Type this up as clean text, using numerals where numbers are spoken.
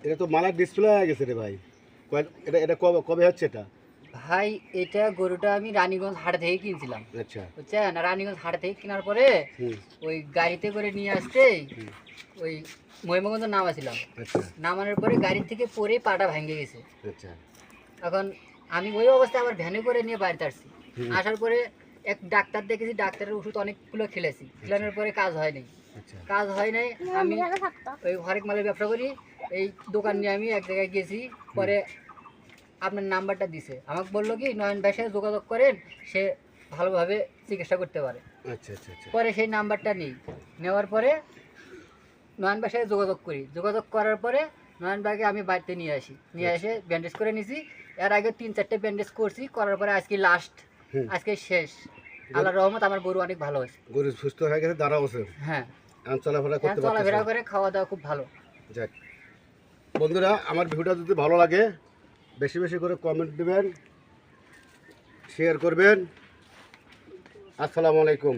এটা তো মালার ডিসপ্লে হয়ে গেছে রে ভাই। এটা এটা কবে কবে হচ্ছে এটা? ভাই এটা গরুটা আমি রানীগঞ্জ হাট থেকে কিনছিলাম, আচ্ছা। বুঝছেন? রানীগঞ্জ হাট থেকে কেনার পরে হুম। ওই গাড়িতে করে নিয়ে আসতেই হুম। ওই মহিমাগঞ্জ নামাছিলাম। আচ্ছা নামানোর পরে গাড়ি থেকে পরে পাটা ভেঙে গেছে। আচ্ছা। এখন আমি ওই অবস্থায় আবার ভ্যানে করে নিয়ে বাড়িতে আসছি। হুম। আসার পরে এক ডাক্তার দেখেছি, ডাক্তারের ওষুধ অনেকগুলো খেলেছি, খেলানোর পরে কাজ হয় নাই। আচ্ছা কাজ হয় নাই, আমি ওই হরেক মালের ব্যবসা করি, এই দোকান নিয়ে আমি এক জায়গায় গেছি। পরে আপনার নাম্বারটা দিছে, আমাকে বললো কি নয়ন ভাইয়ের সাথে যোগাযোগ করেন, সে ভালোভাবে চিকিৎসা করতে পারে। আচ্ছা আচ্ছা আচ্ছা। পরে সেই নাম্বারটা নিই, নেওয়ার পরে নয়ন ভাইয়ের সাথে যোগাযোগ করি, যোগাযোগ করার পরে নয়ন ভাইকে আমি বাড়িতে নিয়ে আসি, নিয়ে এসে ব্যান্ডেজ করে নিছি। এর আগে 3-4টে ব্যান্ডেজ করছি, করার পরে আজকে লাস্ট, হুম। আজকে শেষ। আল্লাহর রহমত, আমার গরু অনেক ভালো হয়েছে। গরু সুস্থ হয়ে গেছে, দাঁড়াও আছে। হ্যাঁ, চলাফেরা করতে চলাফেরা পারতেছে। করে, খাওয়া দাওয়া খুব ভালো। যাক বন্ধুরা, আমার ভিডিওটা যদি ভালো লাগে বেশি বেশি করে কমেন্ট দিবেন, শেয়ার করবেন। আসসালামু আলাইকুম।